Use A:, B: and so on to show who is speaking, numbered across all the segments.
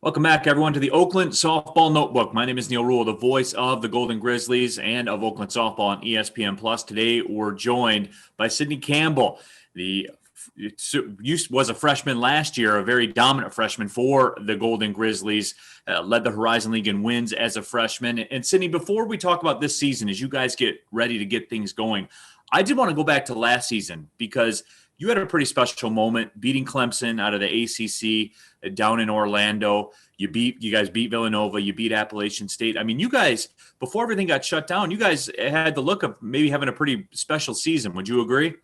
A: Welcome back, everyone, to the Oakland Softball Notebook. My name is Neil Rule, the voice of the Golden Grizzlies and of Oakland Softball on ESPN Plus. Today, we're joined by Sydney Campbell. Was a freshman last year, a very dominant freshman for the Golden Grizzlies. Led the Horizon League in wins as a freshman. And Sydney, before we talk about this season, as you guys get ready to get things going, I did want to go back to last season because you had a pretty special moment beating Clemson out of the ACC down in Orlando. You guys beat Villanova. You beat Appalachian State. I mean, you guys, before everything got shut down, you guys had the look of maybe having a pretty special season. Would you agree?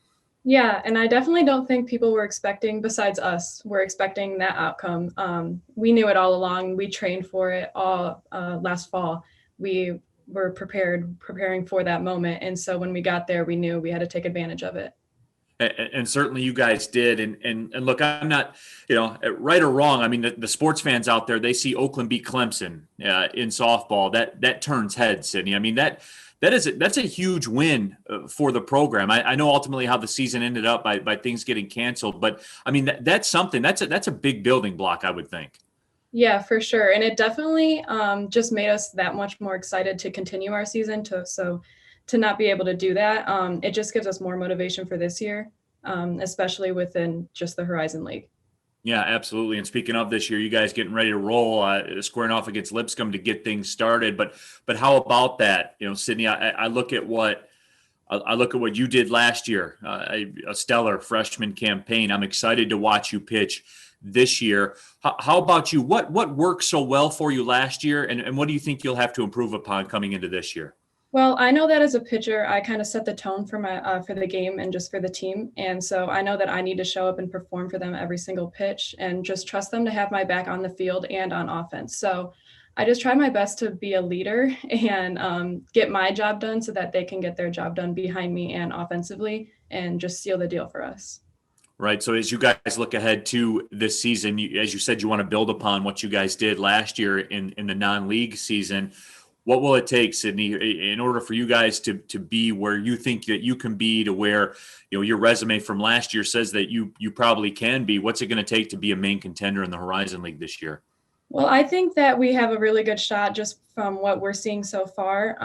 B: Yeah, and I definitely don't think people were expecting, besides us, were expecting that outcome. We knew it all along. We trained for it all last fall. We were preparing for that moment. And so when we got there, we knew we had to take advantage of it.
A: And certainly you guys did. And look, I'm not, right or wrong. I mean, the sports fans out there, they see Oakland beat Clemson in softball. That turns heads, Sydney. I mean, that's a huge win for the program. I know ultimately how the season ended up by things getting canceled, but I mean, that's something that's a big building block, I would think.
B: Yeah, for sure. And it definitely just made us that much more excited to continue our season. To not be able to do that, it just gives us more motivation for this year, especially within just the Horizon League.
A: Yeah, absolutely. And speaking of this year, you guys getting ready to roll, squaring off against Lipscomb to get things started. But how about that, Sydney? I look at what you did last year, a stellar freshman campaign. I'm excited to watch you pitch this year. How about you? What worked so well for you last year, and what do you think you'll have to improve upon coming into this year?
B: Well, I know that as a pitcher, I kind of set the tone for for the game and just for the team. And so I know that I need to show up and perform for them every single pitch and just trust them to have my back on the field and on offense. So I just try my best to be a leader and get my job done so that they can get their job done behind me and offensively and just seal the deal for us.
A: Right. So as you guys look ahead to this season, as you said, you want to build upon what you guys did last year in the non-league season. What will it take, Sydney, in order for you guys to be where you think that you can be, to where your resume from last year says that you probably can be? What's it going to take to be a main contender in the Horizon League this year?
B: Well, I think that we have a really good shot just from what we're seeing so far.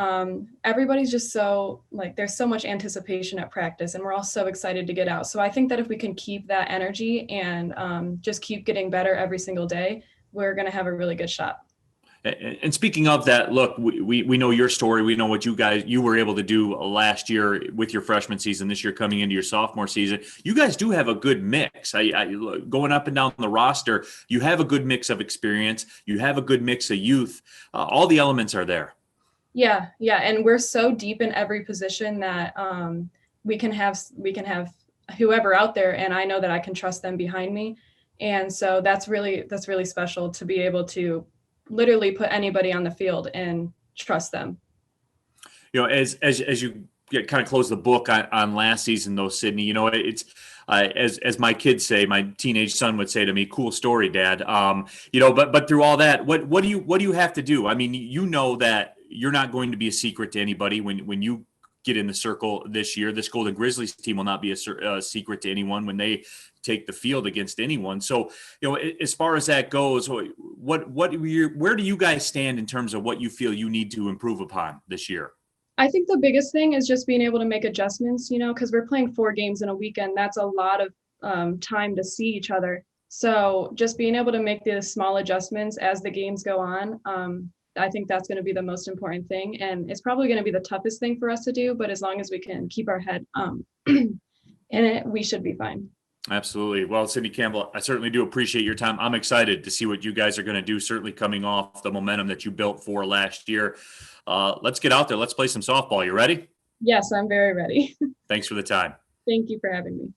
B: Everybody's just there's so much anticipation at practice, and we're all so excited to get out. So I think that if we can keep that energy and just keep getting better every single day, we're going to have a really good shot.
A: And speaking of that, look, we know your story. We know what you were able to do last year with your freshman season, this year coming into your sophomore season. You guys do have a good mix. Going up and down the roster, you have a good mix of experience. You have a good mix of youth. All the elements are there.
B: Yeah. And we're so deep in every position that we can have whoever out there, and I know that I can trust them behind me. And so that's really special to be able to literally put anybody on the field and trust them.
A: As you kind of close the book on last season, though, Sydney, it's as my kids say, my teenage son would say to me, "Cool story, Dad." But through all that, what do you have to do? I mean, that you're not going to be a secret to anybody when you get in the circle this year. This Golden Grizzlies team will not be a secret to anyone when they take the field against anyone. So, as far as that goes, where do you guys stand in terms of what you feel you need to improve upon this year?
B: I think the biggest thing is just being able to make adjustments, because we're playing 4 games in a weekend. That's a lot of time to see each other. So just being able to make the small adjustments as the games go on, I think that's going to be the most important thing. And it's probably going to be the toughest thing for us to do, but as long as we can keep our head in it, we should be fine.
A: Absolutely. Well, Sydney Campbell, I certainly do appreciate your time. I'm excited to see what you guys are going to do, certainly coming off the momentum that you built for last year. Let's get out there. Let's play some softball. You ready?
B: Yes, I'm very ready.
A: Thanks for the time.
B: Thank you for having me.